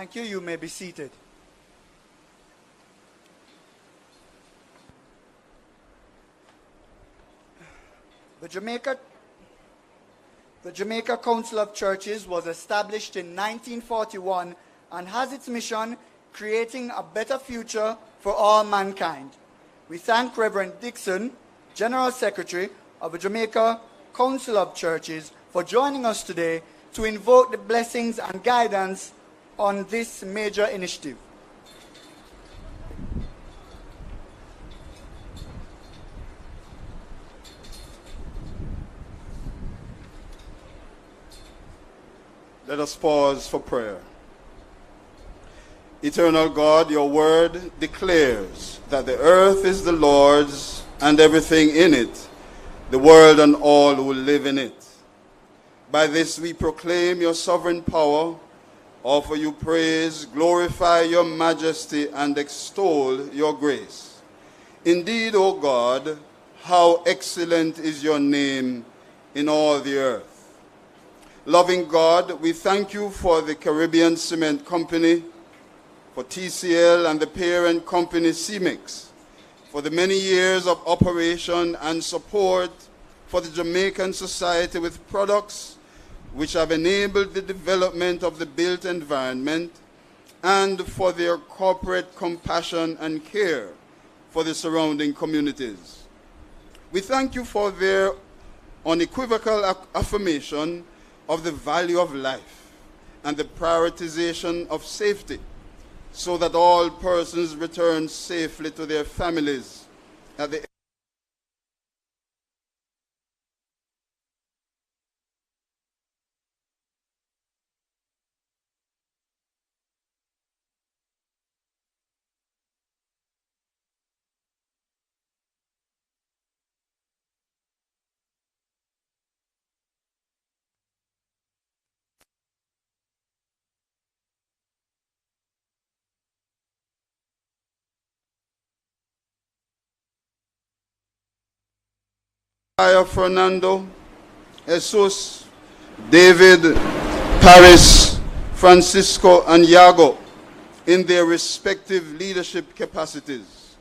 Thank you. You may be seated. The Jamaica Council of Churches was established in 1941 and has its mission creating a better future for all mankind. We thank Reverend Dixon, General Secretary of the Jamaica Council of Churches, for joining us today to invoke the blessings and guidance on this major initiative. Let us pause for prayer. Eternal God, your word declares that the earth is the Lord's and everything in it, the world and all who live in it. By this we proclaim your sovereign power, offer you praise, glorify your majesty, and extol your grace. Indeed, O God, how excellent is your name in all the earth. Loving God, we thank you for the Caribbean Cement Company, for TCL and the parent company CEMEX, for the many years of operation and support for the Jamaican society with products which have enabled the development of the built environment, and for their corporate compassion and care for the surrounding communities. We thank you for their unequivocal affirmation of the value of life and the prioritization of safety, so that all persons return safely to their families at the Fernando, Jesus, David, Paris, Francisco, and Yago in their respective leadership capacities.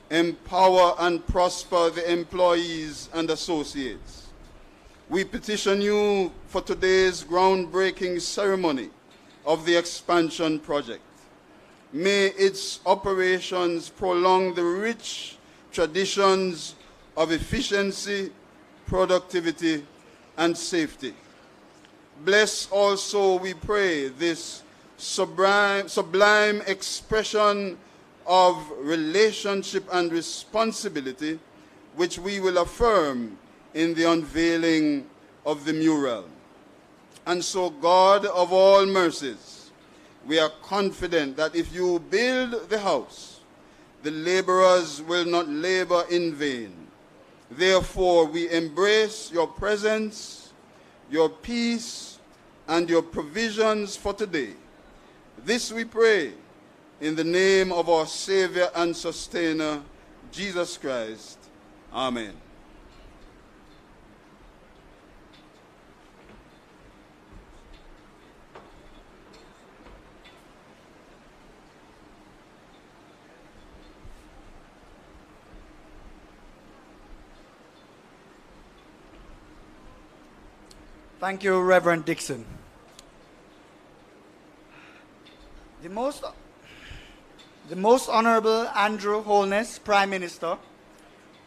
Empower and prosper the employees and associates. We petition you for today's groundbreaking ceremony of the expansion project. May its operations prolong the rich traditions of efficiency, productivity, and safety. Bless also, we pray, this sublime expression of relationship and responsibility, which we will affirm in the unveiling of the mural. And so, God of all mercies, we are confident that if you build the house, the laborers will not labor in vain. Therefore, we embrace your presence, your peace, and your provisions for today. This we pray in the name of our Savior and Sustainer, Jesus Christ. Amen. Thank you, Reverend Dixon. The Most Honorable Andrew Holness, Prime Minister,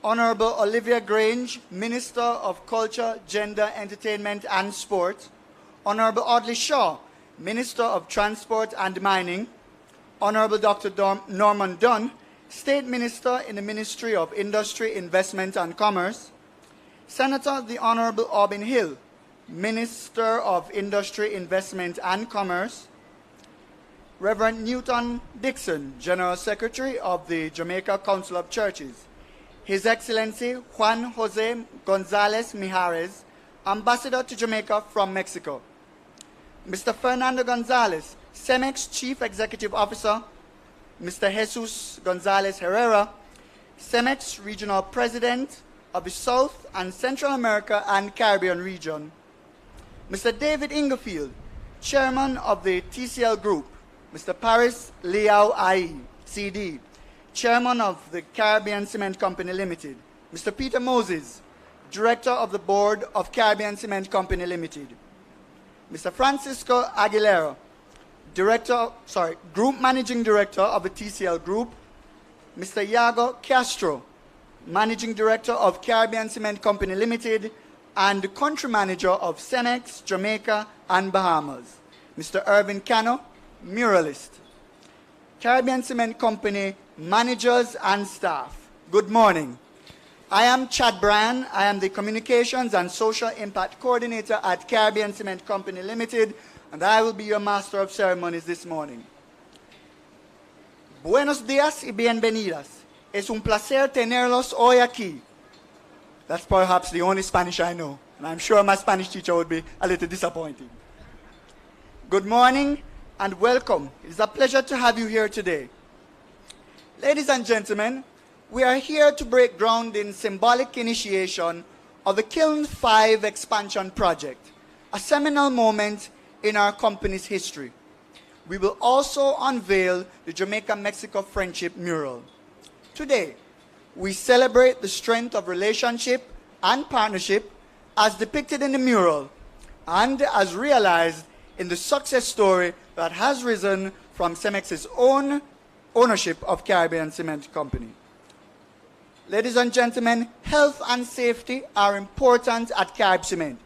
Honorable Olivia Grange, Minister of Culture, Gender, Entertainment and Sport, Honorable Audley Shaw, Minister of Transport and Mining, Honorable Dr. Norman Dunn, State Minister in the Ministry of Industry, Investment and Commerce, Senator the Honorable Aubin Hill, Minister of Industry, Investment and Commerce, Reverend Newton Dixon, General Secretary of the Jamaica Council of Churches, His Excellency Juan Jose Gonzalez Mijares, Ambassador to Jamaica from Mexico, Mr. Fernando Gonzalez, CEMEX Chief Executive Officer, Mr. Jesus Gonzalez Herrera, CEMEX Regional President of the South and Central America and Caribbean region, Mr. David Ingerfield, Chairman of the TCL Group, Mr. Paris Liao Ai, CD, Chairman of the Caribbean Cement Company Limited. Mr. Peter Moses, Director of the Board of Caribbean Cement Company Limited. Mr. Francisco Aguilera, Group Managing Director of the TCL Group. Mr. Iago Castro, Managing Director of Caribbean Cement Company Limited and Country Manager of Cemex, Jamaica and Bahamas. Mr. Irvin Cano, Muralist. Caribbean Cement Company Managers and Staff, good morning. I am Chad Bryan. I am the Communications and Social Impact Coordinator at Caribbean Cement Company Limited, and I will be your Master of Ceremonies this morning. Buenos días y bienvenidas. Es un placer tenerlos hoy aquí. That's perhaps the only Spanish I know, and I'm sure my Spanish teacher would be a little disappointed. Good morning and welcome. It is a pleasure to have you here today. Ladies and gentlemen, we are here to break ground in symbolic initiation of the Kiln 5 expansion project, a seminal moment in our company's history. We will also unveil the Jamaica-Mexico Friendship Mural. Today, we celebrate the strength of relationship and partnership as depicted in the mural and as realized in the success story that has risen from Cemex's own ownership of Caribbean Cement Company. Ladies and gentlemen, health and safety are important at Carib Cement.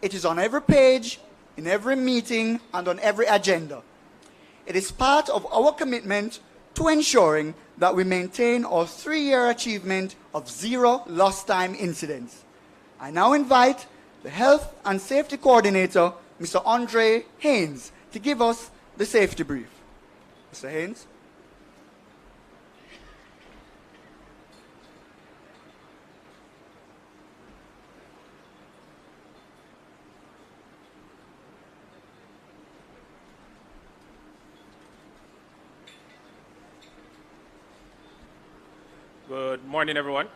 It is on every page, in every meeting, and on every agenda. It is part of our commitment to ensuring that we maintain our 3-year achievement of 0 lost time incidents. I now invite the Health and Safety Coordinator, Mr. Andre Haynes, to give us the safety brief. Mr. Haynes. Good morning, everyone.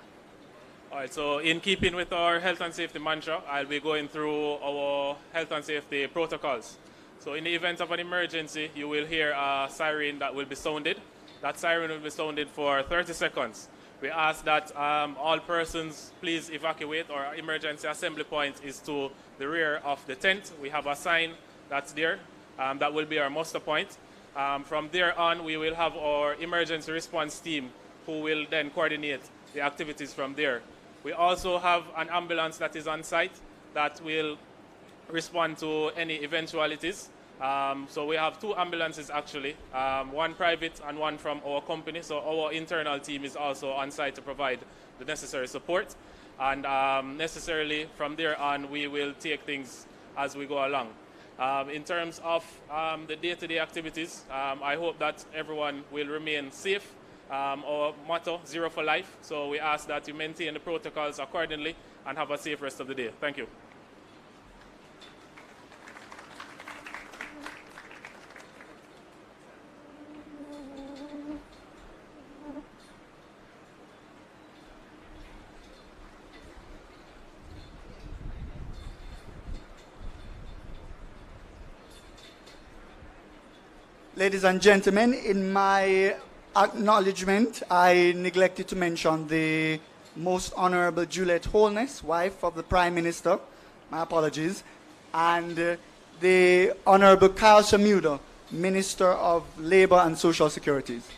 All right, so in keeping with our health and safety mantra, I'll be going through our health and safety protocols. So in the event of an emergency, you will hear a siren that will be sounded. That siren will be sounded for 30 seconds. We ask that all persons please evacuate. Our emergency assembly point is to the rear of the tent. We have a sign that's there. That will be our muster point. From there on, we will have our emergency response team who will then coordinate the activities from there. We also have an ambulance that is on site that will respond to any eventualities. So we have 2 ambulances actually, one private and one from our company. So our internal team is also on site to provide the necessary support. And necessarily from there on, we will take things as we go along. In terms of the day-to-day activities, I hope that everyone will remain safe. Our motto, 0 for life. So we ask that you maintain the protocols accordingly and have a safe rest of the day. Thank you. Ladies and gentlemen, in my acknowledgement, I neglected to mention the Most Honorable Juliet Holness, wife of the Prime Minister, my apologies, and the Honorable Kyle Samuda, Minister of Labor and Social Securities.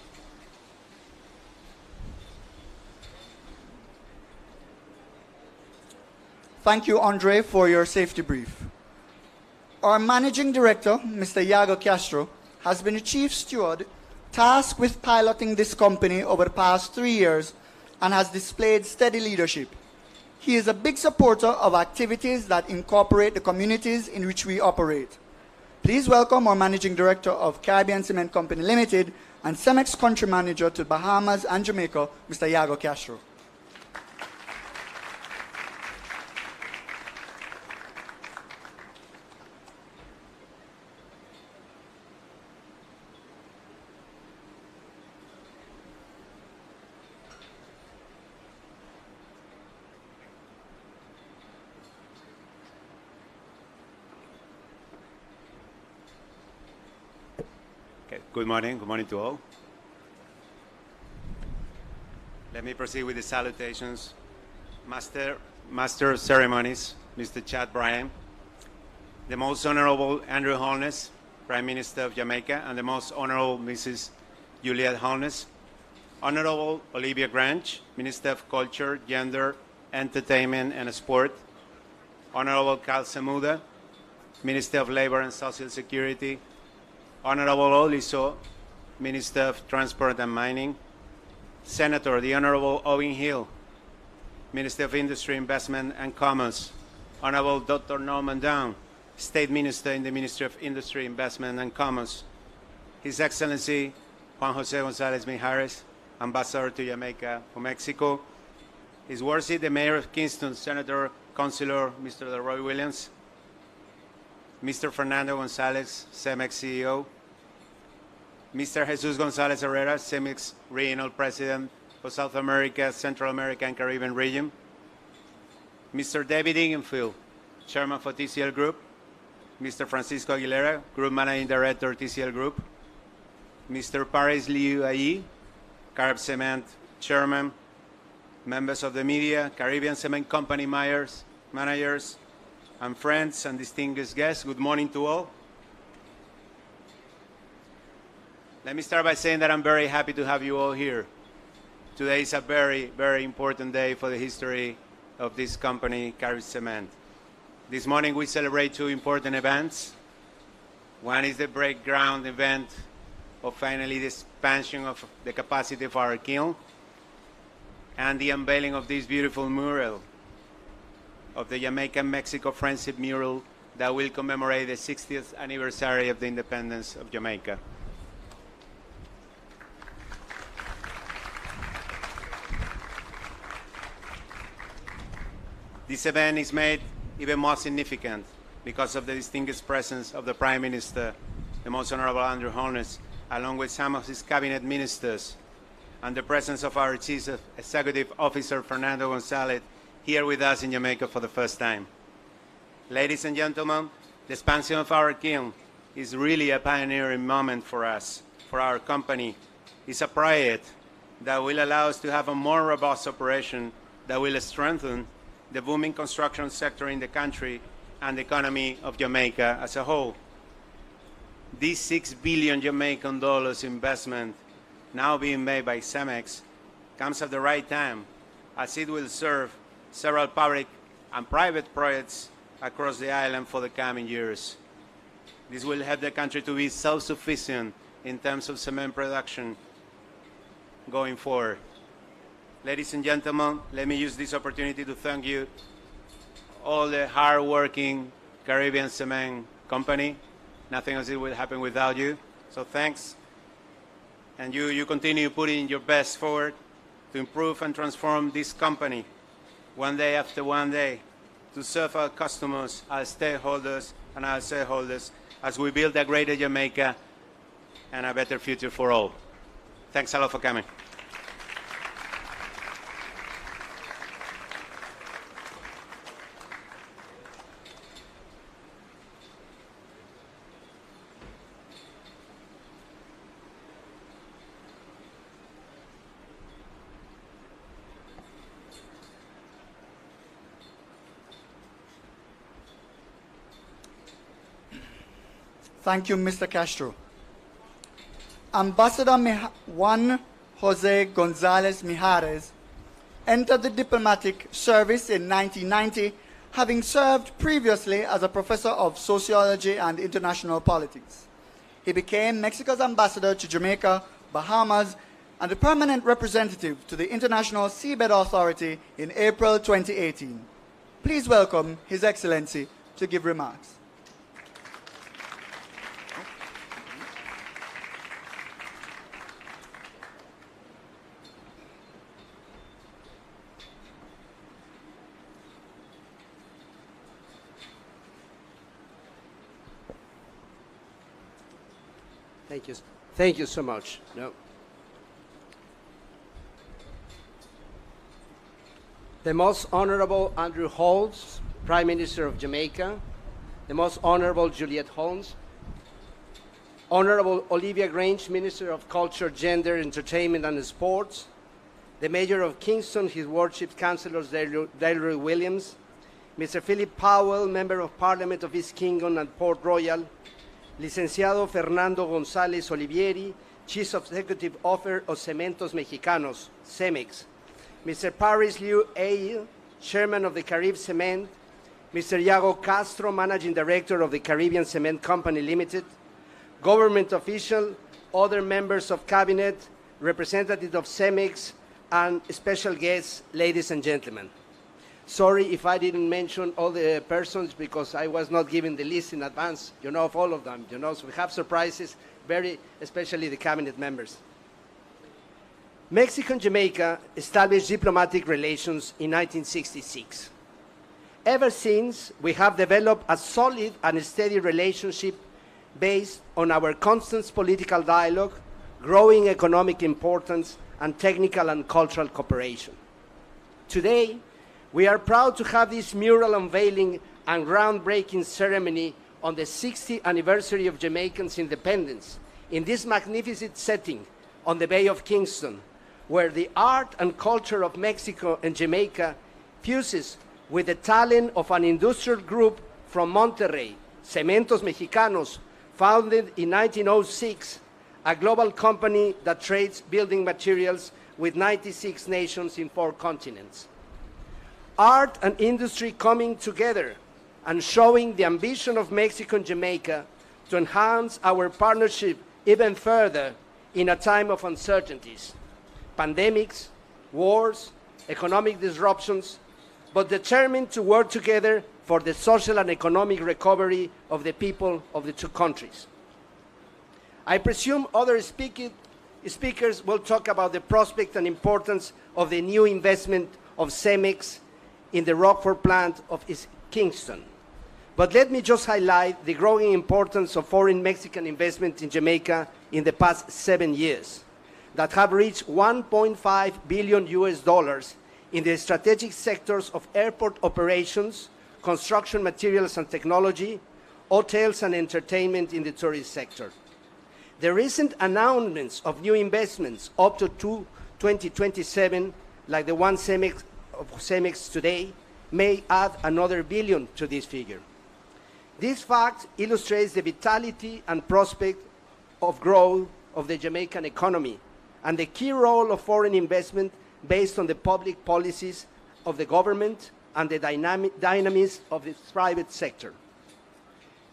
Thank you, Andre, for your safety brief. Our Managing Director, Mr. Iago Castro, has been the Chief Steward tasked with piloting this company over the past 3 years and has displayed steady leadership. He is a big supporter of activities that incorporate the communities in which we operate. Please welcome our Managing Director of Caribbean Cement Company Limited and Cemex Country Manager to Bahamas and Jamaica, Mr. Iago Castro. Okay. Good morning to all. Let me proceed with the salutations. Master of Ceremonies, Mr. Chad Bryan, the Most Honorable Andrew Holness, Prime Minister of Jamaica, and the Most Honorable Mrs. Juliette Holness, Honorable Olivia Grange, Minister of Culture, Gender, Entertainment, and Sport, Honorable Cal Semuda, Minister of Labor and Social Security, Honorable Oliso, Minister of Transport and Mining, Senator, the Honorable Owen Hill, Minister of Industry, Investment and Commerce, Honorable Dr. Norman Down, State Minister in the Ministry of Industry, Investment and Commerce, His Excellency Juan Jose Gonzalez Mijares, Ambassador to Jamaica for Mexico, His Worship the Mayor of Kingston, Senator Councilor Mr. Leroy Williams, Mr. Fernando Gonzalez, CEMEX CEO, Mr. Jesus Gonzalez Herrera, CEMEX Regional President for South America, Central America, and Caribbean region, Mr. David Ingenfield, Chairman for TCL Group, Mr. Francisco Aguilera, Group Managing Director, TCL Group, Mr. Paris Liu Ayi, Carib Cement Chairman, members of the media, Caribbean Cement Company managers, and friends and distinguished guests, good morning to all. Let me start by saying that I'm very happy to have you all here. Today is a very, very important day for the history of this company, Carib Cement. This morning we celebrate two important events. One is the break ground event of finally the expansion of the capacity of our kiln and the unveiling of this beautiful mural of the Jamaica-Mexico Friendship Mural that will commemorate the 60th anniversary of the independence of Jamaica. This event is made even more significant because of the distinguished presence of the Prime Minister, the Most Honorable Andrew Holness, along with some of his cabinet ministers, and the presence of our Chief Executive Officer, Fernando Gonzalez, here with us in Jamaica for the first time. Ladies and gentlemen, the expansion of our kiln is really a pioneering moment for us, for our company. It's a project that will allow us to have a more robust operation that will strengthen the booming construction sector in the country and the economy of Jamaica as a whole. This $6 billion Jamaican dollars investment now being made by CEMEX comes at the right time, as it will serve several public and private projects across the island for the coming years. This will help the country to be self-sufficient in terms of cement production going forward. Ladies and gentlemen, let me use this opportunity to thank you, all the hard-working Caribbean Cement Company. Nothing else will happen without you. So thanks. And you continue putting your best forward to improve and transform this company one day after one day to serve our customers, our stakeholders, and our shareholders as we build a greater Jamaica and a better future for all. Thanks a lot for coming. Thank you, Mr. Castro. Ambassador Juan Jose Gonzalez Mijares entered the diplomatic service in 1990, having served previously as a professor of sociology and international politics. He became Mexico's ambassador to Jamaica, Bahamas, and the permanent representative to the International Seabed Authority in April 2018. Please welcome His Excellency to give remarks. Thank you. Thank you so much. No. The Most Honorable Andrew Holness, Prime Minister of Jamaica, the Most Honorable Juliette Holness, Honorable Olivia Grange, Minister of Culture, Gender, Entertainment and Sports, the Mayor of Kingston, His Worship Councillors Delroy Williams, Mr. Philip Powell, Member of Parliament of East Kingston and Port Royal, Licenciado Fernando González Olivieri, Chief Executive Officer of Cementos Mexicanos, CEMEX, Mr. Paris Liu Aye, Chairman of the Carib Cement, Mr. Iago Castro, Managing Director of the Caribbean Cement Company Limited, government official, other members of cabinet, representatives of CEMEX, and special guests, ladies and gentlemen. Sorry if I didn't mention all the persons because I was not given the list in advance, of all of them, so we have surprises, especially the cabinet members. Mexico and Jamaica established diplomatic relations in 1966. Ever since, we have developed a solid and steady relationship based on our constant political dialogue, growing economic importance, and technical and cultural cooperation. Today, we are proud to have this mural unveiling and groundbreaking ceremony on the 60th anniversary of Jamaican's independence in this magnificent setting on the Bay of Kingston, where the art and culture of Mexico and Jamaica fuses with the talent of an industrial group from Monterrey, Cementos Mexicanos, founded in 1906, a global company that trades building materials with 96 nations in 4 continents. Art and industry coming together and showing the ambition of Mexico and Jamaica to enhance our partnership even further in a time of uncertainties, pandemics, wars, economic disruptions, but determined to work together for the social and economic recovery of the people of the 2 countries. I presume other speakers will talk about the prospect and importance of the new investment of CEMEX in the Rockford plant of East Kingston. But let me just highlight the growing importance of foreign Mexican investment in Jamaica in the past 7 years that have reached $1.5 billion in the strategic sectors of airport operations, construction materials and technology, hotels and entertainment in the tourist sector. The recent announcements of new investments up to 2027, like the one of CEMEX today, may add another billion to this figure. This fact illustrates the vitality and prospect of growth of the Jamaican economy and the key role of foreign investment based on the public policies of the government and the dynamism of the private sector.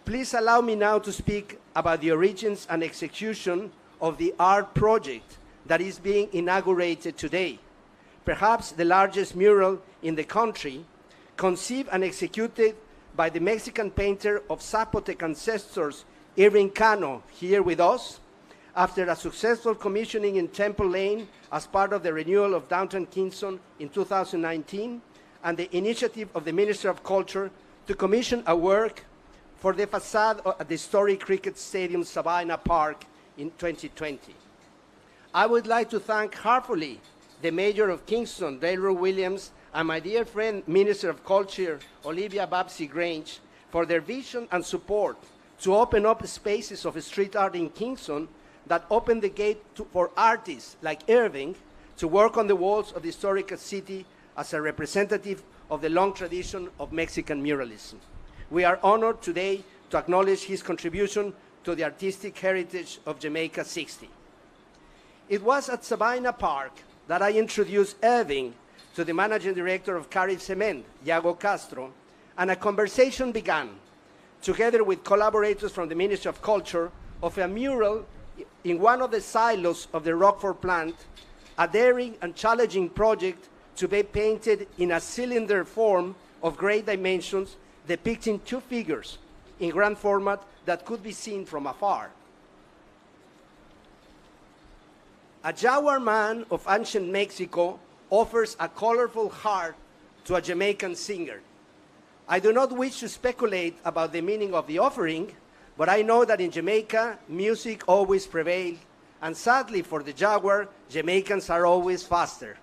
Please allow me now to speak about the origins and execution of the art project that is being inaugurated today, perhaps the largest mural in the country, conceived and executed by the Mexican painter of Zapotec ancestors, Irving Cano, here with us, after a successful commissioning in Temple Lane as part of the renewal of downtown Kingston in 2019, and the initiative of the Minister of Culture to commission a work for the facade at the historic cricket stadium, Sabina Park, in 2020. I would like to thank heartily the Mayor of Kingston, Delroy Williams, and my dear friend, Minister of Culture, Olivia Babsy Grange, for their vision and support to open up spaces of street art in Kingston that open the gate for artists like Irving to work on the walls of the historical city as a representative of the long tradition of Mexican muralism. We are honored today to acknowledge his contribution to the artistic heritage of Jamaica 60. It was at Sabina Park that I introduced Irving to the managing director of Carib Cement, Iago Castro, and a conversation began, together with collaborators from the Ministry of Culture, of a mural in one of the silos of the Rockford plant, a daring and challenging project to be painted in a cylinder form of great dimensions, depicting 2 figures in grand format that could be seen from afar. A jaguar man of ancient Mexico offers a colorful heart to a Jamaican singer. I do not wish to speculate about the meaning of the offering, but I know that in Jamaica, music always prevails, and sadly for the jaguar, Jamaicans are always faster.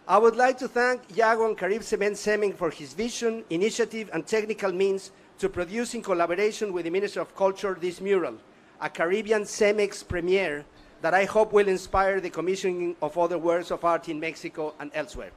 I would like to thank Iago and Carib Cement Seming for his vision, initiative, and technical means to produce in collaboration with the Ministry of Culture this mural, a Caribbean CEMEX premiere that I hope will inspire the commissioning of other works of art in Mexico and elsewhere.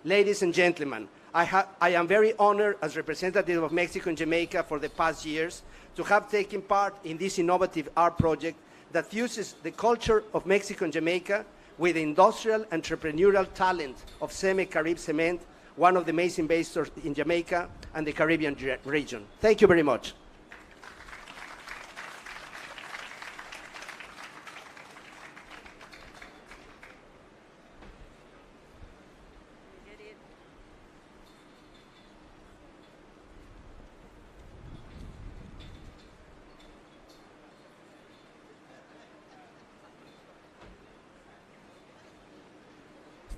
Ladies and gentlemen, I am very honored as representative of Mexico and Jamaica for the past years to have taken part in this innovative art project that fuses the culture of Mexico and Jamaica with the industrial entrepreneurial talent of CEMEX Carib Cement, one of the main investors in Jamaica and the Caribbean region. Thank you very much.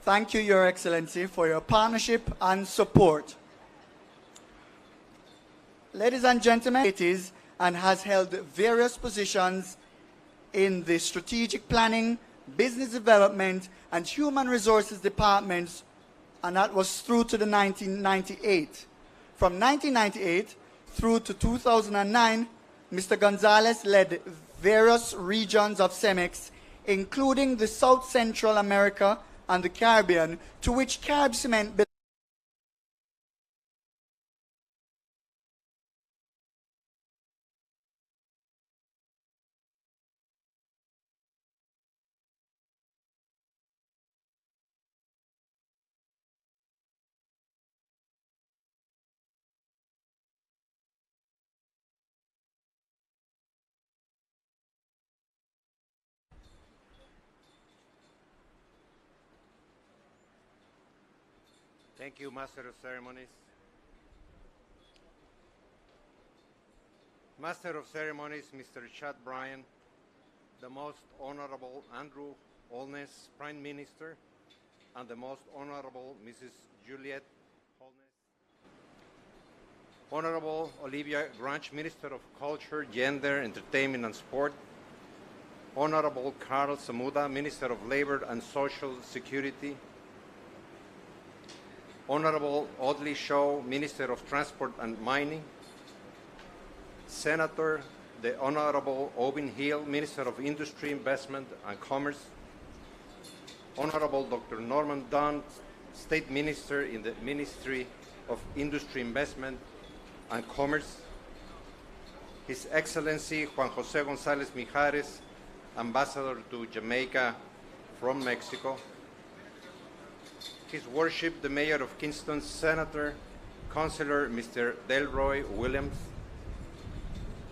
Thank you, Your Excellency, for your partnership and support. Ladies and gentlemen, it is and has held various positions in the strategic planning, business development, and human resources departments, and that was through to the 1998. From 1998 through to 2009, Mr. Gonzalez led various regions of CEMEX, including the South Central America and the Caribbean, to which Carib Cement belongs. Thank you, Master of Ceremonies. Master of Ceremonies, Mr. Chad Bryan, the Most Honorable Andrew Holness, Prime Minister, and the Most Honorable Mrs. Juliet Holness. Honorable Olivia Grange, Minister of Culture, Gender, Entertainment, and Sport. Honorable Carl Samuda, Minister of Labor and Social Security. Honorable Audley Shaw, Minister of Transport and Mining. Senator, the Honorable Owen Hill, Minister of Industry, Investment and Commerce. Honorable Dr. Norman Dunn, State Minister in the Ministry of Industry, Investment and Commerce. His Excellency Juan Jose Gonzalez Mijares, Ambassador to Jamaica from Mexico. His Worship, the Mayor of Kingston, Senator, Councillor Mr. Delroy Williams,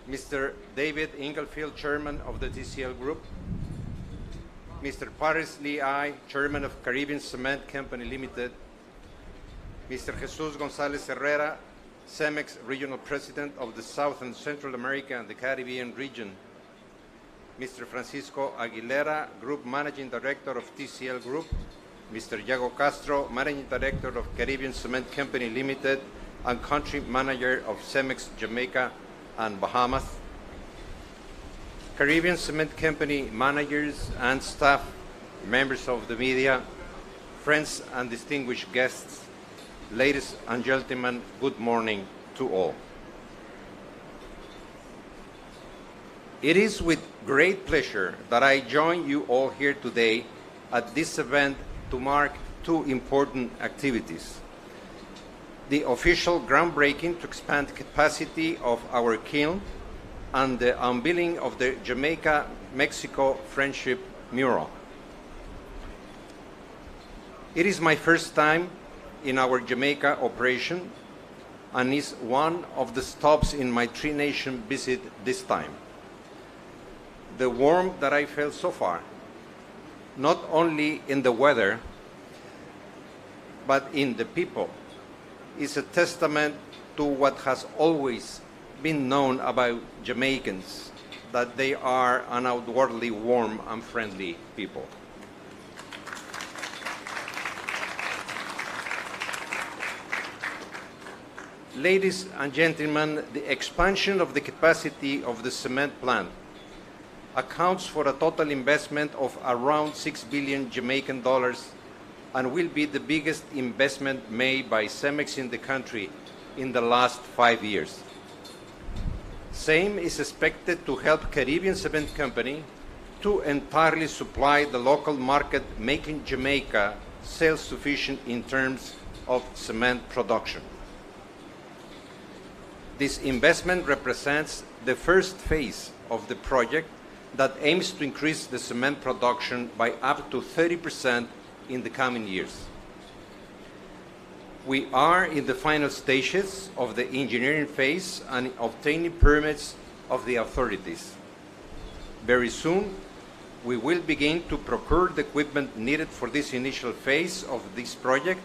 Mr. David Inglefield, Chairman of the TCL Group, Mr. Paris Lee I, Chairman of Caribbean Cement Company Limited, Mr. Jesus Gonzalez Herrera, CEMEX Regional President of the South and Central America and the Caribbean region, Mr. Francisco Aguilera, Group Managing Director of TCL Group, Mr. Yago Castro, Managing Director of Caribbean Cement Company Limited and Country Manager of CEMEX Jamaica and Bahamas, Caribbean Cement Company managers and staff, members of the media, friends and distinguished guests, ladies and gentlemen, good morning to all. It is with great pleasure that I join you all here today at this event to mark two important activities: the official groundbreaking to expand capacity of our kiln and the unveiling of the Jamaica-Mexico Friendship Mural. It is my first time in our Jamaica operation and is one of the stops in my three-nation visit this time. The warmth that I felt so far, not only in the weather, but in the people, is a testament to what has always been known about Jamaicans, that they are an outwardly warm and friendly people. Ladies and gentlemen, the expansion of the capacity of the cement plant accounts for a total investment of around 6 billion Jamaican dollars and will be the biggest investment made by CEMEX in the country in the last 5 years. Same is expected to help Caribbean Cement Company to entirely supply the local market, making Jamaica self-sufficient in terms of cement production. This investment represents the first phase of the project that aims to increase the cement production by up to 30% in the coming years. We are in the final stages of the engineering phase and obtaining permits of the authorities. Very soon, we will begin to procure the equipment needed for this initial phase of this project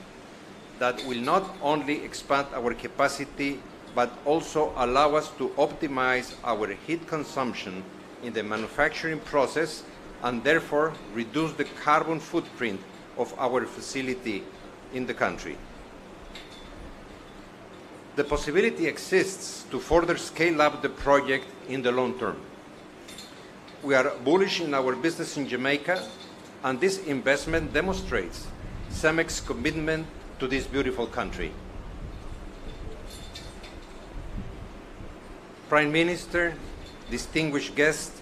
that will not only expand our capacity but also allow us to optimize our heat consumption in the manufacturing process and therefore reduce the carbon footprint of our facility in the country. The possibility exists to further scale up the project in the long term. We are bullish in our business in Jamaica, and this investment demonstrates CEMEX's commitment to this beautiful country. Prime Minister, distinguished guests,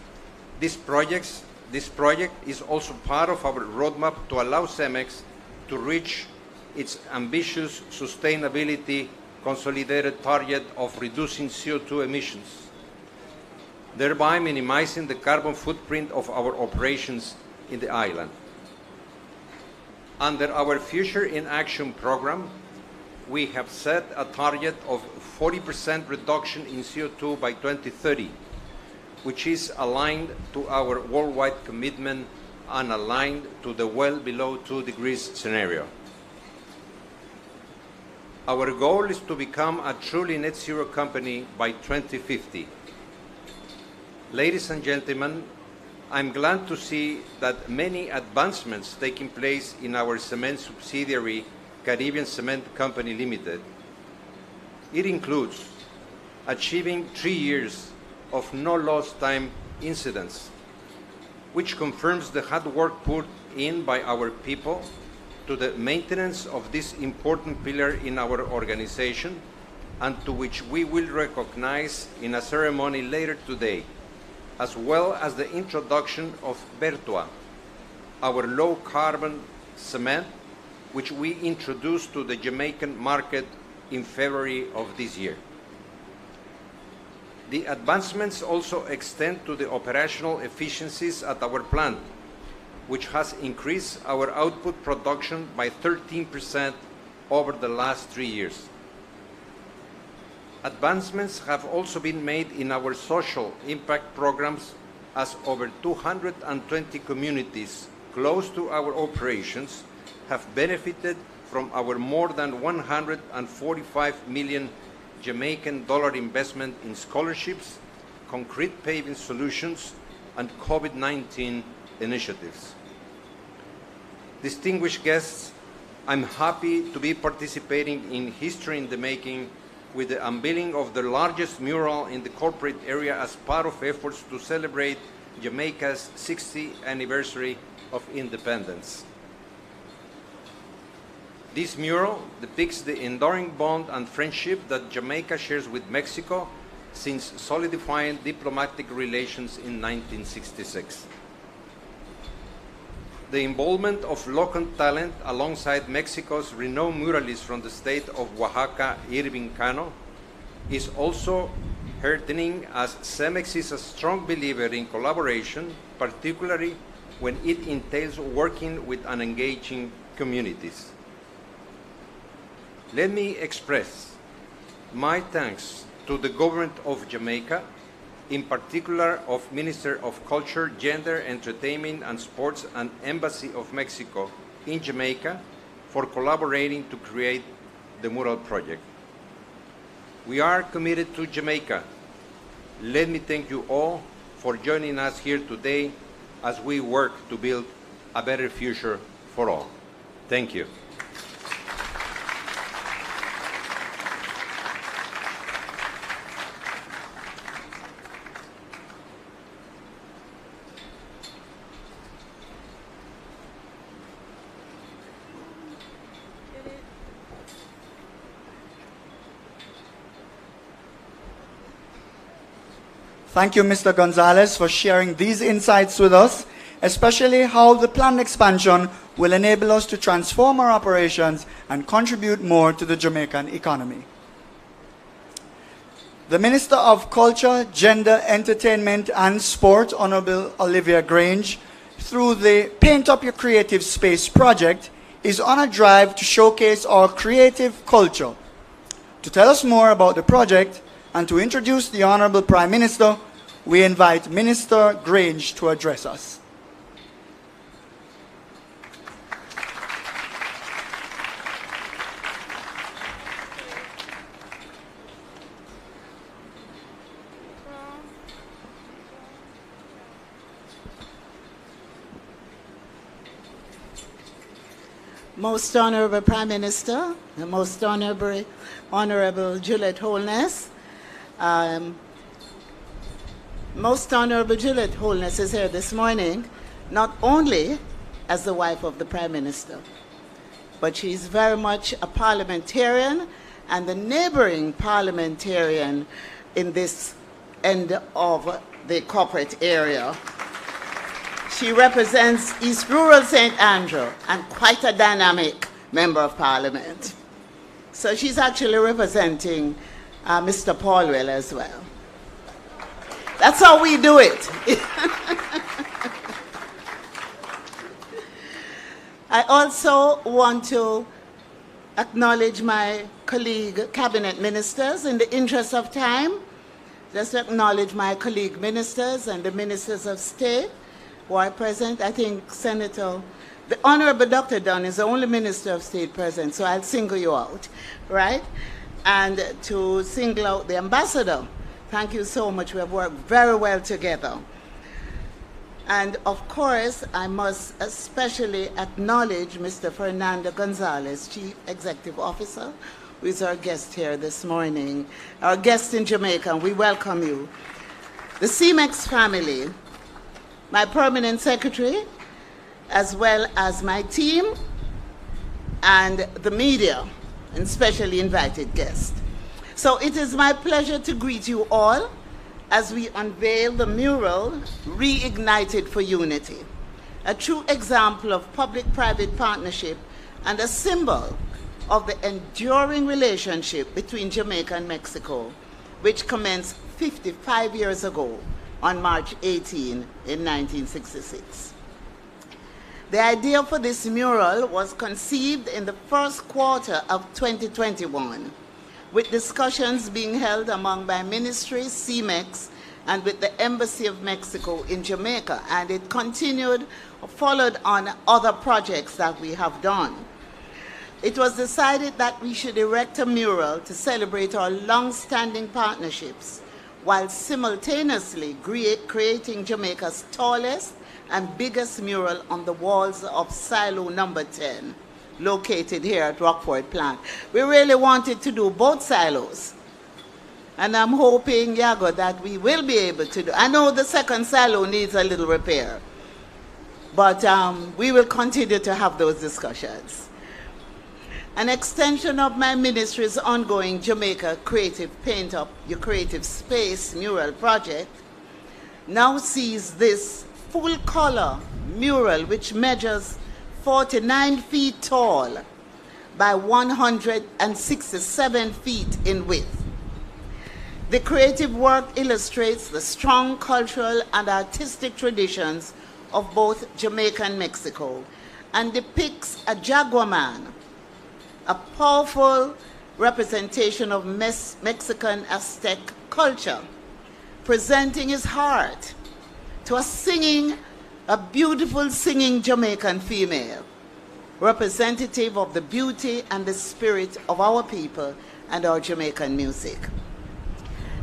this project is also part of our roadmap to allow CEMEX to reach its ambitious sustainability consolidated target of reducing CO2 emissions, thereby minimizing the carbon footprint of our operations in the island. Under our Future in Action program, we have set a target of 40% reduction in CO2 by 2030, which is aligned to our worldwide commitment and aligned to the well below 2 degrees scenario. Our goal is to become a truly net zero company by 2050. Ladies and gentlemen, I'm glad to see that many advancements taking place in our cement subsidiary, Caribbean Cement Company Limited. It includes achieving 3 years of no lost time incidents, which confirms the hard work put in by our people to the maintenance of this important pillar in our organization, and to which we will recognize in a ceremony later today, as well as the introduction of Vertua, our low-carbon cement, which we introduced to the Jamaican market in February of this year. The advancements also extend to the operational efficiencies at our plant, which has increased our output production by 13% over the last 3 years. Advancements have also been made in our social impact programs, as over 220 communities close to our operations have benefited from our more than 145 million Jamaican dollar investment in scholarships, concrete paving solutions, and COVID-19 initiatives. Distinguished guests, I'm happy to be participating in History in the Making with the unveiling of the largest mural in the corporate area as part of efforts to celebrate Jamaica's 60th anniversary of independence. This mural depicts the enduring bond and friendship that Jamaica shares with Mexico since solidifying diplomatic relations in 1966. The involvement of local talent alongside Mexico's renowned muralist from the state of Oaxaca, Irving Cano, is also heartening, as CEMEX is a strong believer in collaboration, particularly when it entails working with and engaging communities. Let me express my thanks to the government of Jamaica, in particular of Minister of Culture, Gender, Entertainment and Sports and Embassy of Mexico in Jamaica for collaborating to create the mural project. We are committed to Jamaica. Let me thank you all for joining us here today as we work to build a better future for all. Thank you. Thank you, Mr. Gonzalez, for sharing these insights with us, especially how the planned expansion will enable us to transform our operations and contribute more to the Jamaican economy. The Minister of Culture, Gender, Entertainment and Sport, Honorable Olivia Grange, through the Paint Up Your Creative Space project, is on a drive to showcase our creative culture. To tell us more about the project and to introduce the Honorable Prime Minister, we invite Minister Grange to address us. Most Honorable Prime Minister, the Most Honorable Juliet Holness. Most Honorable Juliet Holness is here this morning, not only as the wife of the Prime Minister, but she's very much a parliamentarian and the neighboring parliamentarian in this end of the corporate area. She represents East Rural St. Andrew and quite a dynamic member of parliament. So she's actually representing Mr. Paulwell as well. That's how we do it. I also want to acknowledge my colleague cabinet ministers in the interest of time. Just acknowledge my colleague ministers and the ministers of state who are present. I think the Honorable Dr. Dunn is the only Minister of State present, so I'll single you out, right? And to single out the Ambassador, thank you so much. We have worked very well together. And of course, I must especially acknowledge Mr. Fernando Gonzalez, Chief Executive Officer, who is our guest here this morning, our guest in Jamaica, and we welcome you. The CMEX family, my permanent secretary, as well as my team, and the media, and specially invited guests. So it is my pleasure to greet you all as we unveil the mural, Reignited for Unity, a true example of public-private partnership and a symbol of the enduring relationship between Jamaica and Mexico, which commenced 55 years ago on March 18 in 1966. The idea for this mural was conceived in the first quarter of 2021, with discussions being held among my ministry, CMEX, and with the Embassy of Mexico in Jamaica, and it followed on other projects that we have done. It was decided that we should erect a mural to celebrate our long-standing partnerships, while simultaneously creating Jamaica's tallest and biggest mural on the walls of Silo number 10, located here at Rockford Plant. We really wanted to do both silos. And I'm hoping, Yago, that we will be able to do. I know the second silo needs a little repair, but we will continue to have those discussions. An extension of my ministry's ongoing Jamaica Creative Paint Up Your Creative Space mural project now sees this full-color mural, which measures 49 feet tall by 167 feet in width. The creative work illustrates the strong cultural and artistic traditions of both Jamaica and Mexico and depicts a Jaguar man, a powerful representation of Mexican Aztec culture, presenting his heart to a beautiful singing Jamaican female, representative of the beauty and the spirit of our people and our Jamaican music.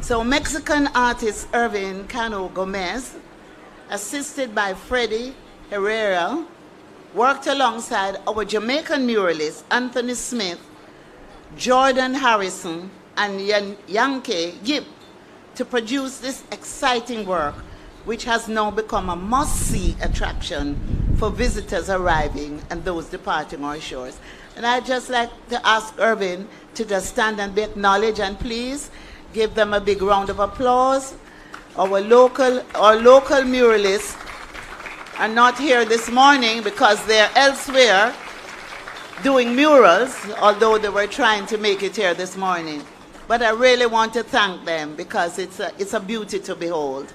So Mexican artist Irvin Cano Gomez, assisted by Freddie Herrera, worked alongside our Jamaican muralist Anthony Smith, Jordan Harrison, and Yankee Yip to produce this exciting work, which has now become a must-see attraction for visitors arriving and those departing our shores. And I'd just like to ask Irvin to just stand and be acknowledged, and please give them a big round of applause our local muralists are not here this morning because they're elsewhere doing murals, although they were trying to make it here this morning. But I really want to thank them because it's a beauty to behold.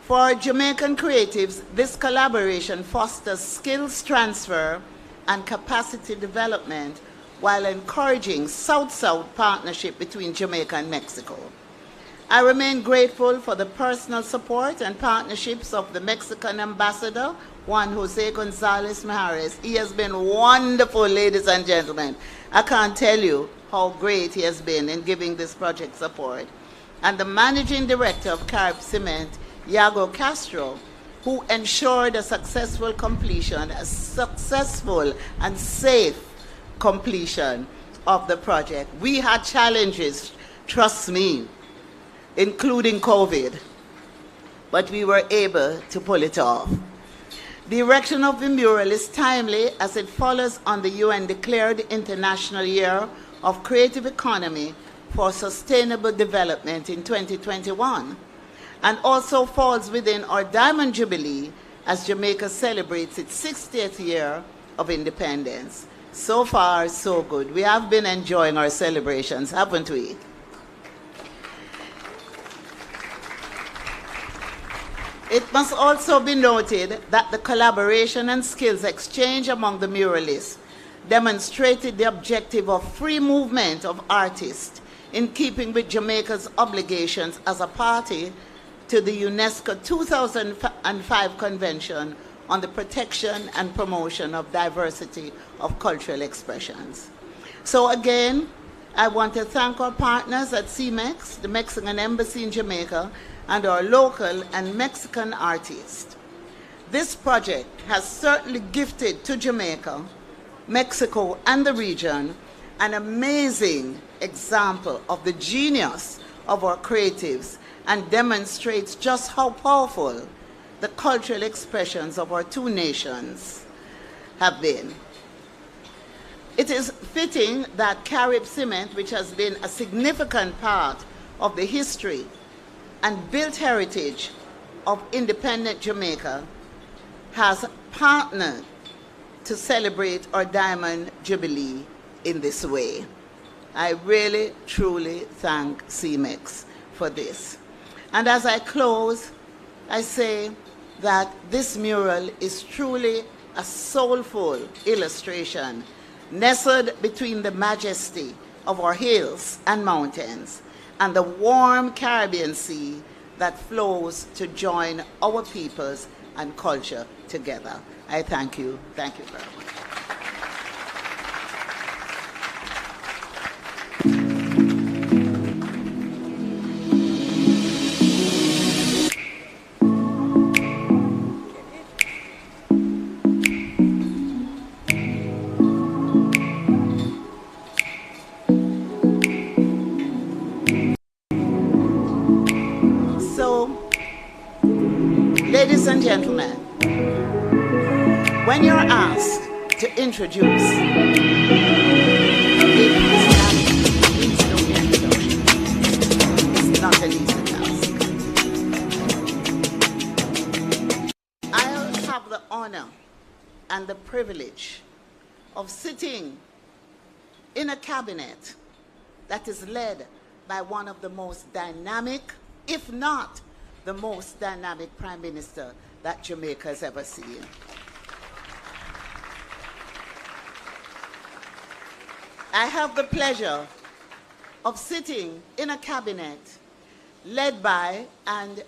For Jamaican creatives, this collaboration fosters skills transfer and capacity development while encouraging South-South partnership between Jamaica and Mexico. I remain grateful for the personal support and partnerships of the Mexican ambassador, Juan Jose Gonzalez Majares. He has been wonderful, ladies and gentlemen. I can't tell you how great he has been in giving this project support. And the managing director of Carib Cement, Iago Castro, who ensured a successful completion, a successful and safe completion of the project. We had challenges, trust me, including COVID, but we were able to pull it off. The erection of the mural is timely as it follows on the UN-declared International Year of Creative Economy for Sustainable Development in 2021, and also falls within our Diamond Jubilee as Jamaica celebrates its 60th year of independence. So far, so good. We have been enjoying our celebrations, haven't we? It must also be noted that the collaboration and skills exchange among the muralists demonstrated the objective of free movement of artists in keeping with Jamaica's obligations as a party to the UNESCO 2005 Convention on the Protection and Promotion of Diversity of Cultural Expressions. So again, I want to thank our partners at CEMEX, the Mexican Embassy in Jamaica, and our local and Mexican artists. This project has certainly gifted to Jamaica, Mexico, and the region an amazing example of the genius of our creatives and demonstrates just how powerful the cultural expressions of our two nations have been. It is fitting that Carib Cement, which has been a significant part of the history and built heritage of independent Jamaica, has partnered to celebrate our Diamond Jubilee in this way. I really, truly thank CEMEX for this. And as I close, I say that this mural is truly a soulful illustration, nestled between the majesty of our hills and mountains and the warm Caribbean Sea that flows to join our peoples and culture together. I thank you. Thank you very much. Ladies and gentlemen, when you're asked to introduce, it's not an easy task. I'll have the honor and the privilege of sitting in a cabinet that is led by one of the most dynamic, if not the most dynamic Prime Minister that Jamaica has ever seen. I have the pleasure of sitting in a cabinet led by, and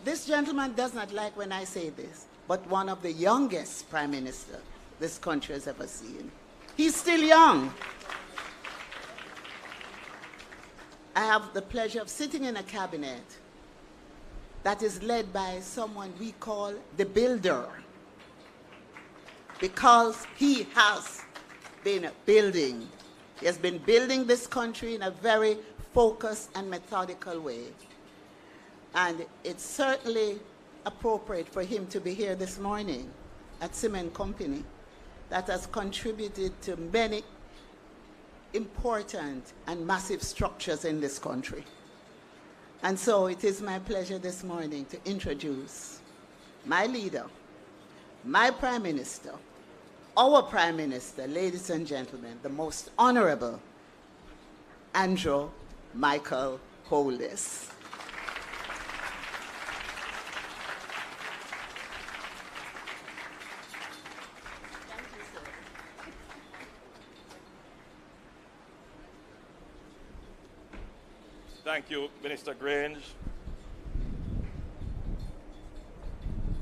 this gentleman does not like when I say this, but one of the youngest Prime Minister this country has ever seen. He's still young. I have the pleasure of sitting in a cabinet that is led by someone we call the builder, because he has been building. He has been building this country in a very focused and methodical way. And it's certainly appropriate for him to be here this morning at Cement Company that has contributed to many important and massive structures in this country. And so it is my pleasure this morning to introduce my leader, my Prime Minister, our Prime Minister, ladies and gentlemen, the most honorable Andrew Michael Holness. Thank you, Minister Grange,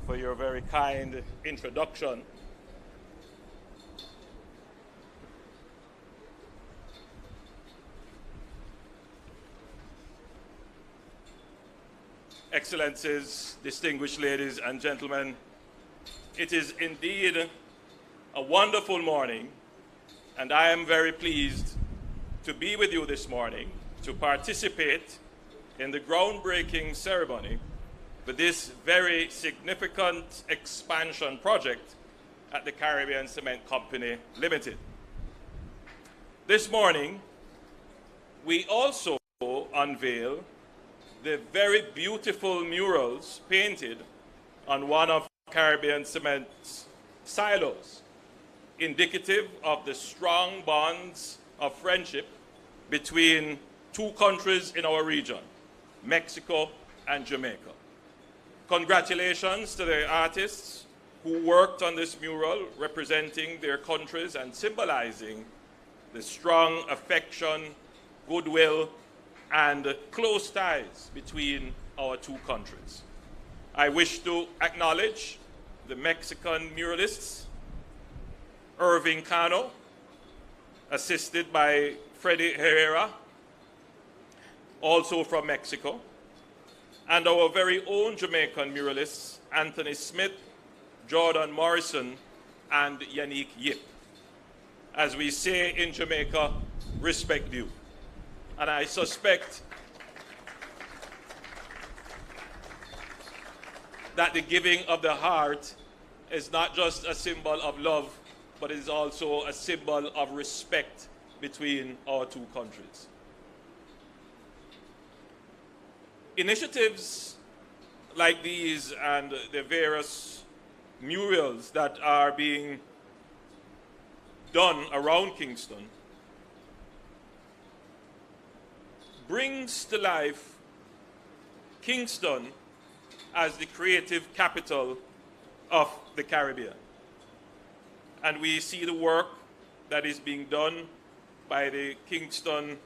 for your very kind introduction. Excellencies, distinguished ladies and gentlemen, it is indeed a wonderful morning, and I am very pleased to be with you this morning to participate in the groundbreaking ceremony for this very significant expansion project at the Caribbean Cement Company Limited. This morning, we also unveil the very beautiful murals painted on one of Caribbean Cement's silos, indicative of the strong bonds of friendship between two countries in our region, Mexico and Jamaica. Congratulations to the artists who worked on this mural representing their countries and symbolizing the strong affection, goodwill, and close ties between our two countries. I wish to acknowledge the Mexican muralists, Irving Cano, assisted by Freddy Herrera, also from Mexico, and our very own Jamaican muralists, Anthony Smith, Jordan Morrison, and Yannick Yip. As we say in Jamaica, respect due. And I suspect that the giving of the heart is not just a symbol of love, but is also a symbol of respect between our two countries. Initiatives like these and the various murals that are being done around Kingston brings to life Kingston as the creative capital of the Caribbean. And we see the work that is being done by the KCC,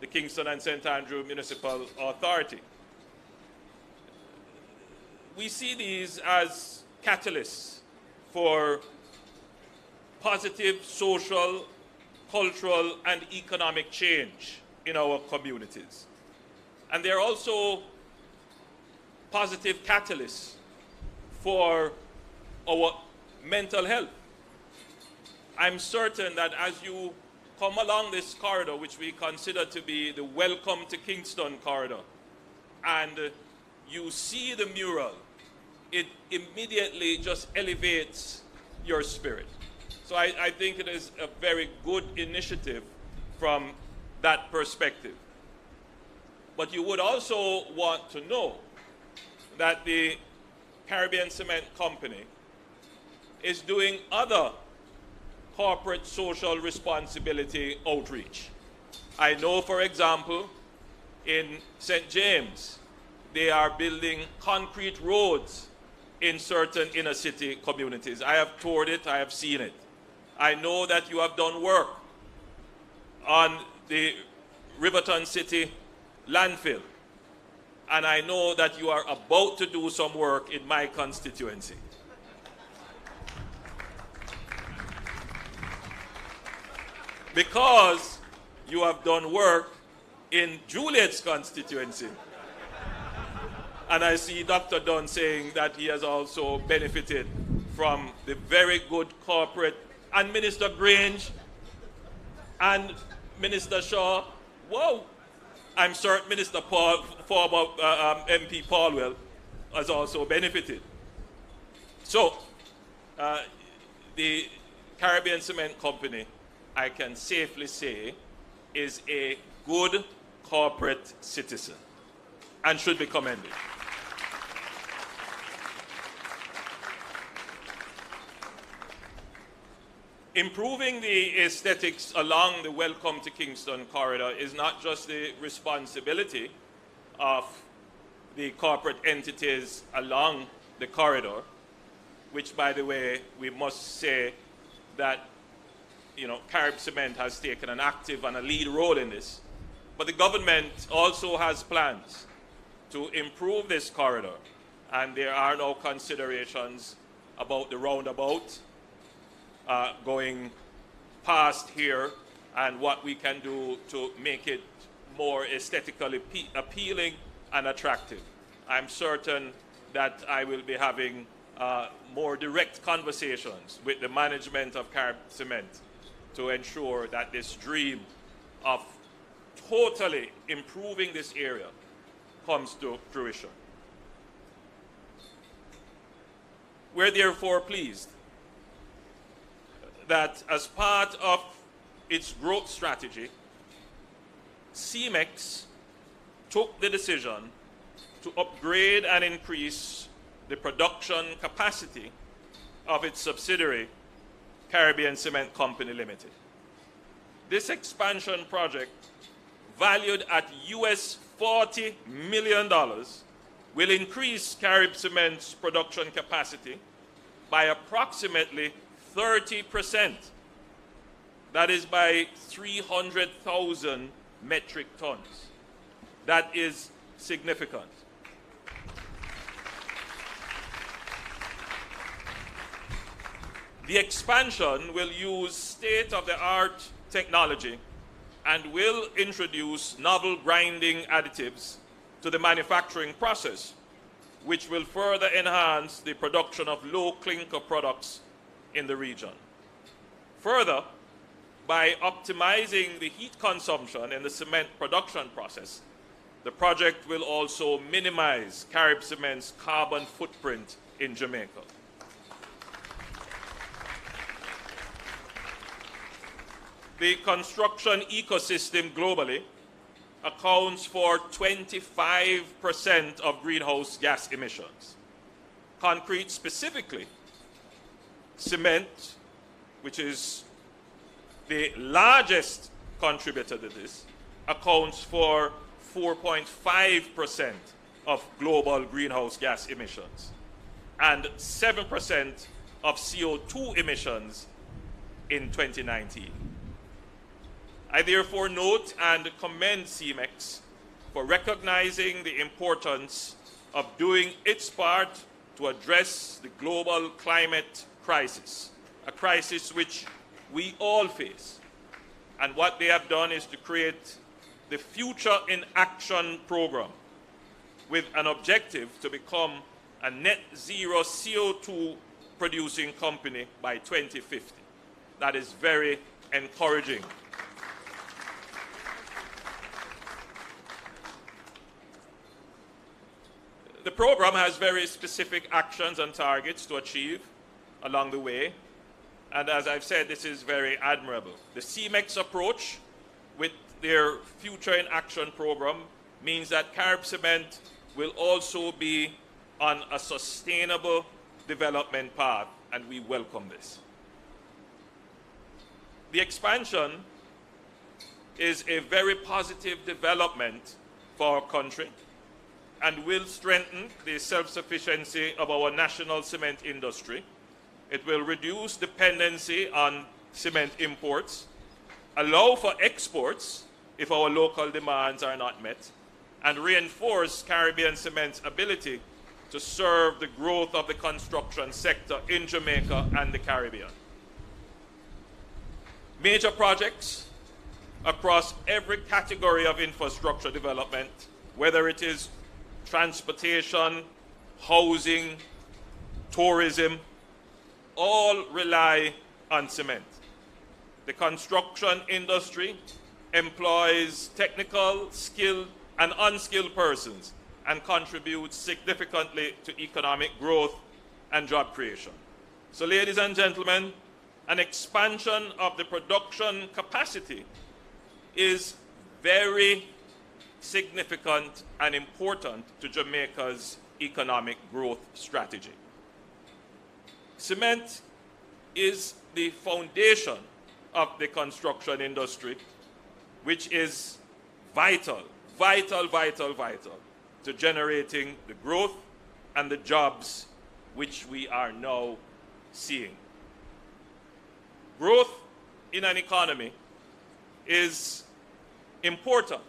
the Kingston and St. Andrew Municipal Authority. We see these as catalysts for positive social, cultural, and economic change in our communities. And they're also positive catalysts for our mental health. I'm certain that as you come along this corridor, which we consider to be the Welcome to Kingston corridor, and you see the mural, it immediately just elevates your spirit. So I think it is a very good initiative from that perspective. But you would also want to know that the Caribbean Cement Company is doing other corporate social responsibility outreach. I know, for example, in St. James, they are building concrete roads in certain inner city communities. I have toured it, I have seen it. I know that you have done work on the Riverton City landfill. And I know that you are about to do some work in my constituency. Because you have done work in Juliet's constituency. And I see Dr. Dunn saying that he has also benefited from the very good corporate, and Minister Grange and Minister Shaw. Whoa! I'm certain Minister Paul, former MP Paulwell, has also benefited. So, the Caribbean Cement Company, I can safely say, is a good corporate citizen and should be commended. Improving the aesthetics along the Welcome to Kingston corridor is not just the responsibility of the corporate entities along the corridor, which, by the way, we must say that Carib Cement has taken an active and a lead role in this. But the government also has plans to improve this corridor, and there are now considerations about the roundabout going past here and what we can do to make it more aesthetically appealing and attractive. I'm certain that I will be having more direct conversations with the management of Carib Cement to ensure that this dream of totally improving this area comes to fruition. We're therefore pleased that as part of its growth strategy, CEMEX took the decision to upgrade and increase the production capacity of its subsidiary, Caribbean Cement Company Limited. This expansion project, valued at US $40 million, will increase Carib Cement's production capacity by approximately 30%. That is by 300,000 metric tons. That is significant. The expansion will use state-of-the-art technology and will introduce novel grinding additives to the manufacturing process, which will further enhance the production of low clinker products in the region. Further, by optimizing the heat consumption in the cement production process, the project will also minimize Carib Cement's carbon footprint in Jamaica. The construction ecosystem globally accounts for 25% of greenhouse gas emissions. Concrete specifically, cement, which is the largest contributor to this, accounts for 4.5% of global greenhouse gas emissions and 7% of CO2 emissions in 2019. I therefore note and commend CEMEX for recognizing the importance of doing its part to address the global climate crisis, a crisis which we all face. And what they have done is to create the Future in Action program with an objective to become a net zero CO2 producing company by 2050. That is very encouraging. The program has very specific actions and targets to achieve along the way. And as I've said, this is very admirable. The CEMEX approach with their Future in Action program means that Carib Cement will also be on a sustainable development path, and we welcome this. The expansion is a very positive development for our country and will strengthen the self-sufficiency of our national cement industry. It will reduce dependency on cement imports, allow for exports if our local demands are not met, and reinforce Caribbean Cement's ability to serve the growth of the construction sector in Jamaica and the Caribbean. Major projects across every category of infrastructure development, whether it is transportation, housing, tourism, all rely on cement. The construction industry employs technical, skilled, and unskilled persons and contributes significantly to economic growth and job creation. So, ladies and gentlemen, an expansion of the production capacity is very significant and important to Jamaica's economic growth strategy. Cement is the foundation of the construction industry, which is vital to generating the growth and the jobs which we are now seeing. Growth in an economy is important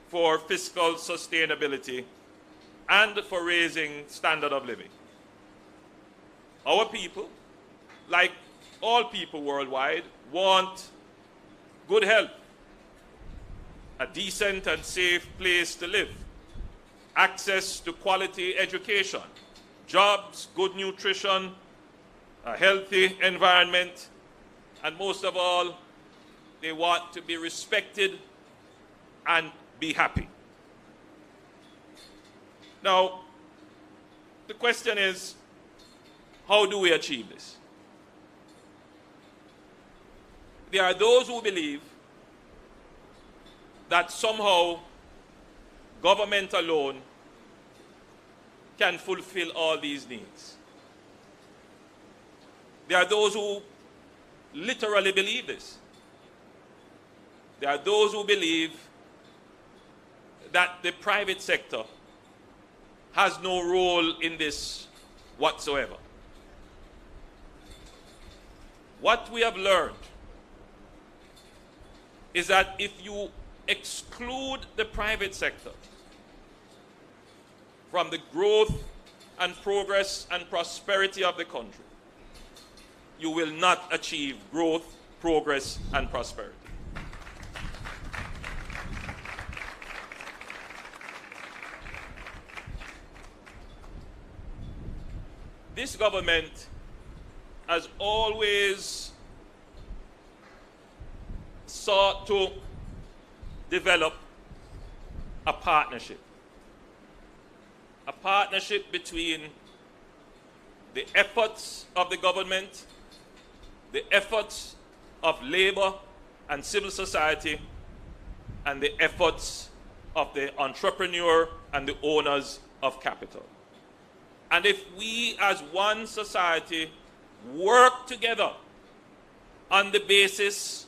for fiscal sustainability and for raising standard of living. Our people, like all people worldwide, want good health, a decent and safe place to live, access to quality education, jobs, good nutrition, a healthy environment, and most of all, they want to be respected and be happy. Now, the question is, how do we achieve this? There are those who believe that somehow government alone can fulfill all these needs. There are those who literally believe this. There are those who believe that the private sector has no role in this whatsoever. What we have learned is that if you exclude the private sector from the growth and progress and prosperity of the country, you will not achieve growth, progress, and prosperity. This government has always sought to develop a partnership between the efforts of the government, the efforts of labor and civil society, and the efforts of the entrepreneur and the owners of capital. And if we as one society work together on the basis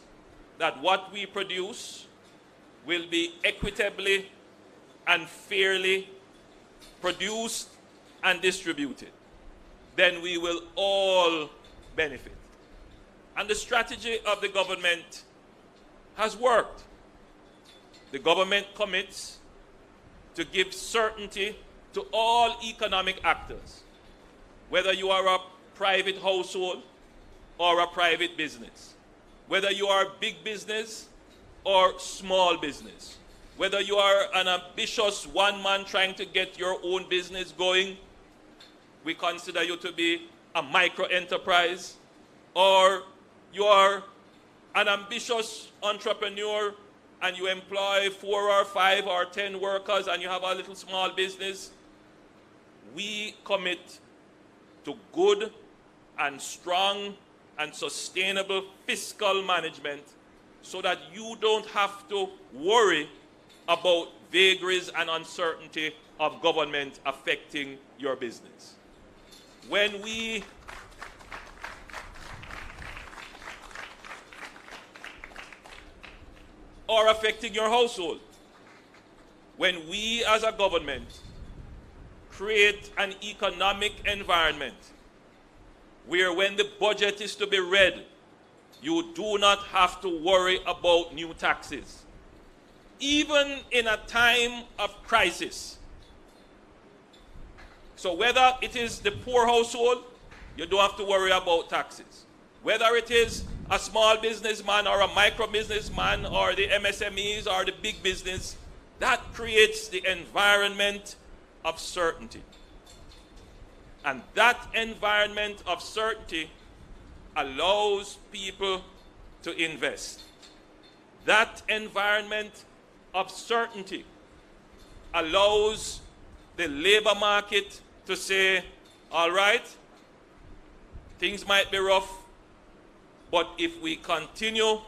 that what we produce will be equitably and fairly produced and distributed, then we will all benefit. And the strategy of the government has worked. The government commits to give certainty to all economic actors, whether you are a private household or a private business, whether you are big business or small business, whether you are an ambitious one man trying to get your own business going, we consider you to be a micro enterprise, or you are an ambitious entrepreneur and you employ 4 or 5 or 10 workers and you have a little small business. We commit to good and strong and sustainable fiscal management so that you don't have to worry about vagaries and uncertainty of government affecting your business. When we are affecting your household, when we as a government create an economic environment where when the budget is to be read, you do not have to worry about new taxes. Even in a time of crisis. So whether it is the poor household, you don't have to worry about taxes. Whether it is a small businessman or a micro businessman or the MSMEs or the big business, that creates the environment of certainty. And that environment of certainty allows people to invest. That environment of certainty allows the labor market to say, all right, things might be rough, but if we continue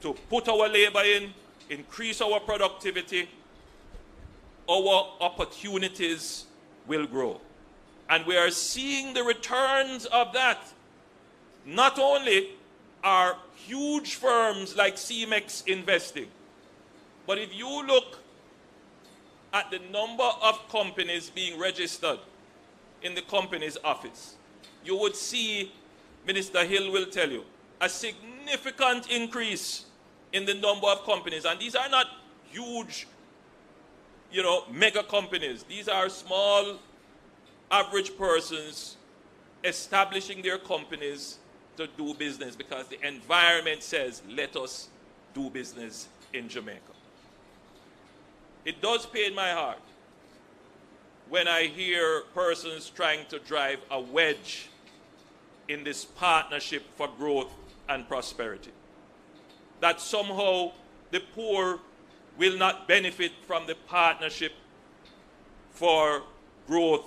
to put our labor in, increase our productivity, our opportunities will grow. And we are seeing the returns of that. Not only are huge firms like CMEX investing, but if you look at the number of companies being registered in the company's office, you would see, Minister Hill will tell you, a significant increase in the number of companies. And these are not huge, mega companies. These are small, average persons establishing their companies to do business because the environment says, let us do business in Jamaica. It does pain my heart when I hear persons trying to drive a wedge in this partnership for growth and prosperity. That somehow the poor will not benefit from the partnership for growth,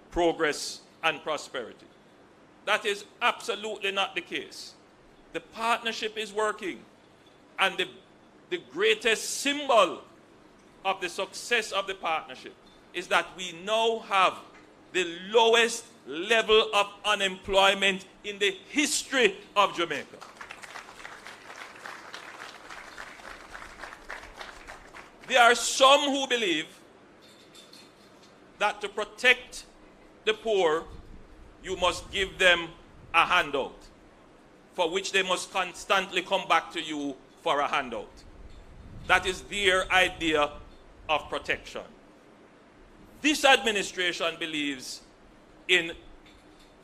progress, and prosperity. That is absolutely not the case. The partnership is working, and the greatest symbol of the success of the partnership is that we now have the lowest level of unemployment in the history of Jamaica. There are some who believe that to protect the poor, you must give them a handout, for which they must constantly come back to you for a handout. That is their idea of protection. This administration believes in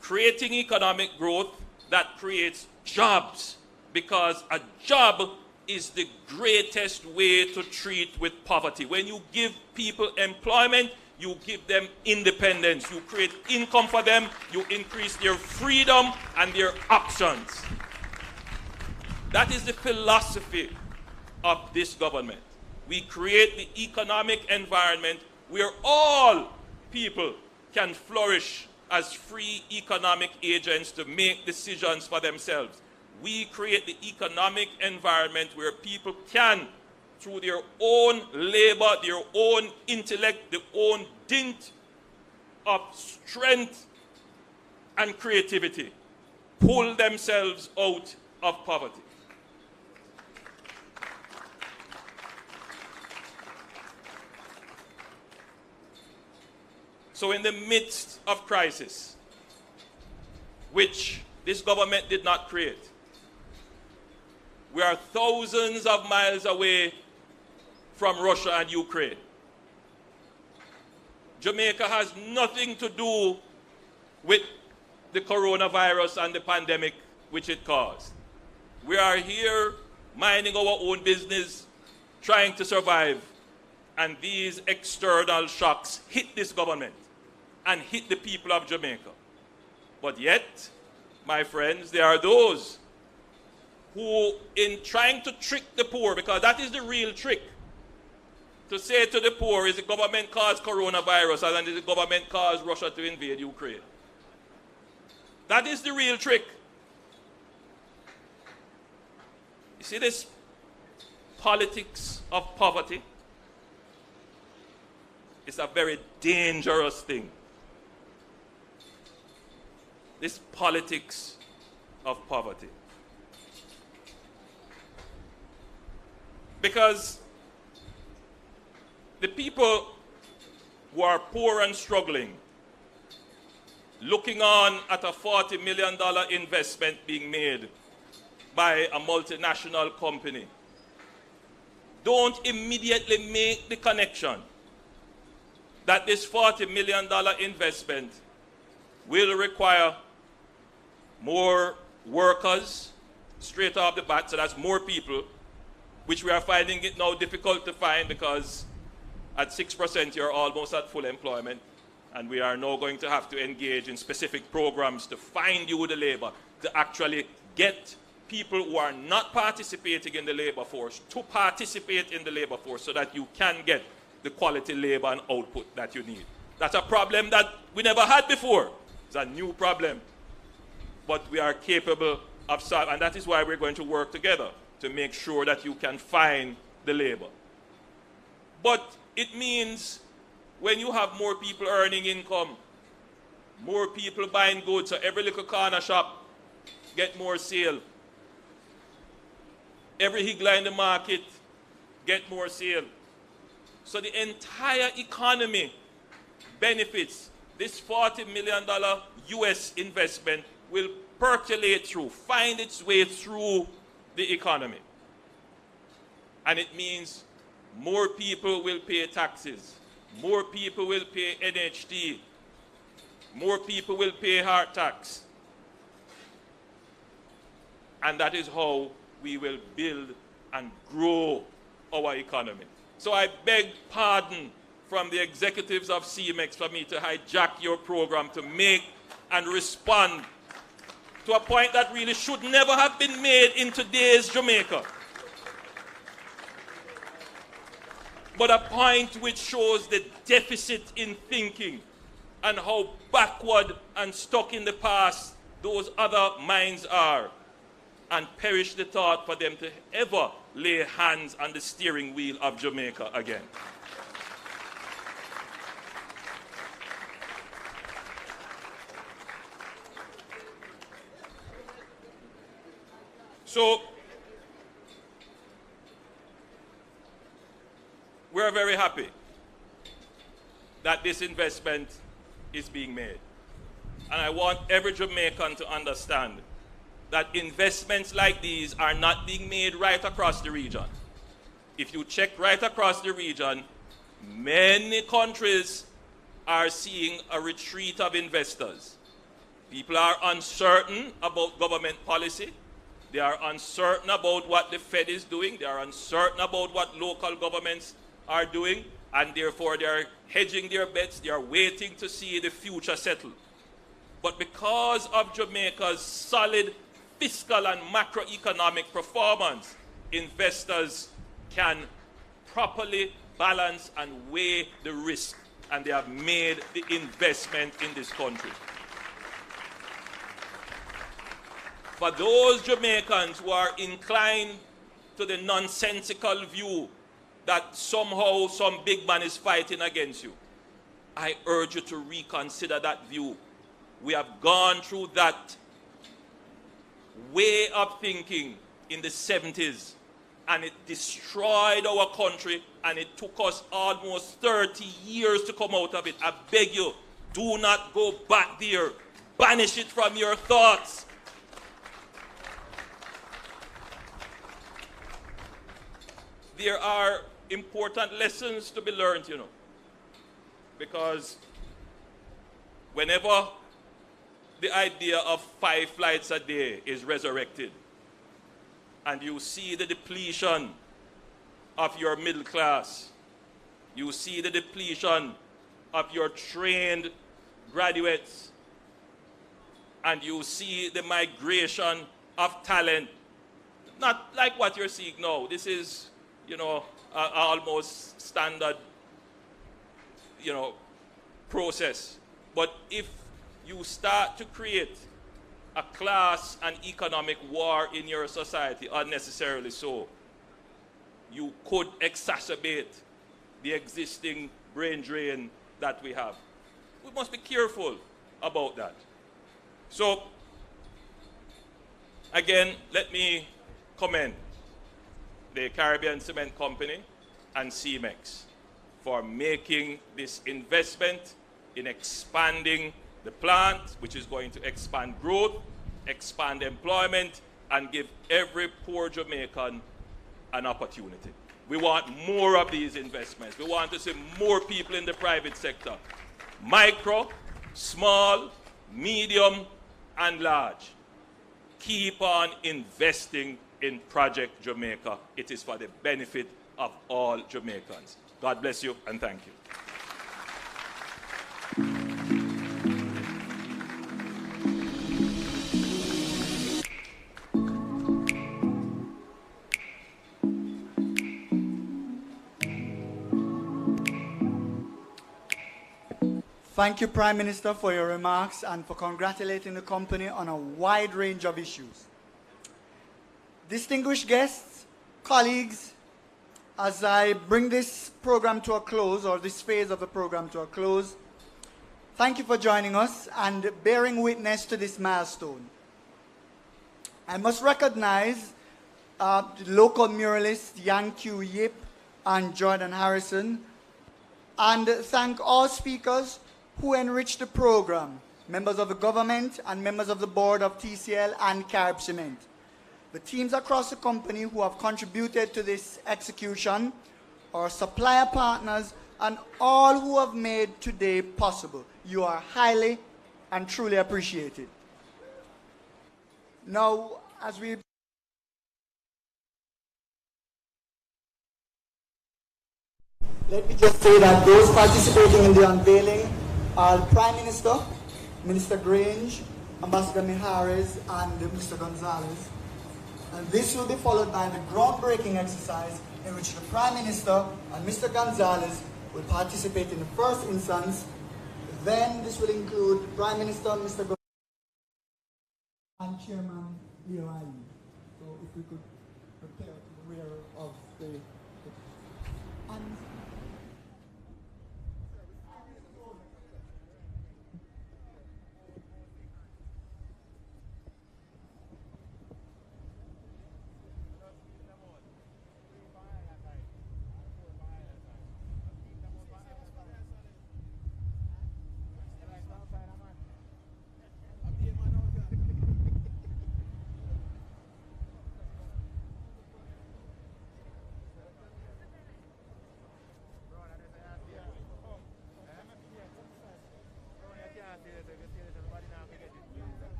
creating economic growth that creates jobs, because a job is the greatest way to treat with poverty. When you give people employment, you give them independence. You create income for them. You increase their freedom and their options. That is the philosophy of this government. We create the economic environment where all people can flourish as free economic agents to make decisions for themselves. We create the economic environment where people can, through their own labor, their own intellect, their own dint of strength and creativity, pull themselves out of poverty. So in the midst of crisis, which this government did not create, we are thousands of miles away from Russia and Ukraine. Jamaica has nothing to do with the coronavirus and the pandemic which it caused. We are here minding our own business, trying to survive, and these external shocks hit this government and hit the people of Jamaica. But yet, my friends, there are those who, in trying to trick the poor, because that is the real trick, to say to the poor, is the government caused coronavirus and is the government caused Russia to invade Ukraine. That is the real trick. You see this politics of poverty? It's a very dangerous thing. This politics of poverty. Because the people who are poor and struggling, looking on at a $40 million investment being made by a multinational company, don't immediately make the connection that this $40 million investment will require more workers straight off the bat, so that's more people, which we are finding it now difficult to find because at 6% you're almost at full employment, and we are now going to have to engage in specific programs to find you the labor, to actually get people who are not participating in the labor force to participate in the labor force so that you can get the quality labor and output that you need. That's a problem that we never had before. It's a new problem, but we are capable of solving, and that is why we're going to work together to make sure that you can find the labor. But It means when you have more people earning income, more people buying goods, so every little corner shop get more sale. Every higgler in the market get more sale. So the entire economy benefits. This $40 million US investment will percolate through, find its way through the economy. And it means more people will pay taxes, more people will pay NHT, more people will pay hard tax. And that is how we will build and grow our economy. So I beg pardon from the executives of CMEX for me to hijack your program to make and respond to a point that really should never have been made in today's Jamaica. But a point which shows the deficit in thinking and how backward and stuck in the past those other minds are, and perish the thought for them to ever lay hands on the steering wheel of Jamaica again. So, we're very happy that this investment is being made. And I want every Jamaican to understand that investments like these are not being made right across the region. If you check right across the region, many countries are seeing a retreat of investors. People are uncertain about government policy. They are uncertain about what the Fed is doing. They are uncertain about what local governments are doing. And therefore, they are hedging their bets. They are waiting to see the future settle. But because of Jamaica's solid fiscal and macroeconomic performance, investors can properly balance and weigh the risk. And they have made the investment in this country. For those Jamaicans who are inclined to the nonsensical view that somehow some big man is fighting against you, I urge you to reconsider that view. We have gone through that way of thinking in the 70s, and it destroyed our country, and it took us almost 30 years to come out of it. I beg you, do not go back there. Banish it from your thoughts. There are important lessons to be learned, you know, because whenever the idea of 5 flights a day is resurrected, and you see the depletion of your middle class, you see the depletion of your trained graduates, and you see the migration of talent, not like what you're seeing now. This is, you know, almost standard, you know, process. But if you start to create a class and economic war in your society, unnecessarily so, you could exacerbate the existing brain drain that we have. We must be careful about that. So, again, let me commend the Caribbean Cement Company and CMEX for making this investment in expanding the plant, which is going to expand growth, expand employment, and give every poor Jamaican an opportunity. We want more of these investments. We want to see more people in the private sector. Micro, small, medium, and large. Keep on investing in Project Jamaica. It is for the benefit of all Jamaicans. God bless you, and thank you. Thank you, Prime Minister, for your remarks and for congratulating the company on a wide range of issues. Distinguished guests, colleagues, as I bring this program to a close, or this phase of the program to a close, thank you for joining us and bearing witness to this milestone. I must recognize the local muralists Yang Q Yip and Jordan Harrison, and thank all speakers who enriched the program, members of the government and members of the board of TCL and Carib Cement. The teams across the company who have contributed to this execution, our supplier partners, and all who have made today possible. You are highly and truly appreciated. Now, as we let me just say that those participating in the unveiling are the Prime Minister, Minister Grange, Ambassador Mijares, and Mr. Gonzalez. And this will be followed by the groundbreaking exercise in which the Prime Minister and Mr. Gonzalez will participate in the first instance. Then this will include Prime Minister, Mr. Gonzalez, and Chairman Leo. So if we could prepare to the rear of the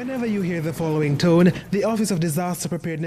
Whenever you hear the following tone, the Office of Disaster Preparedness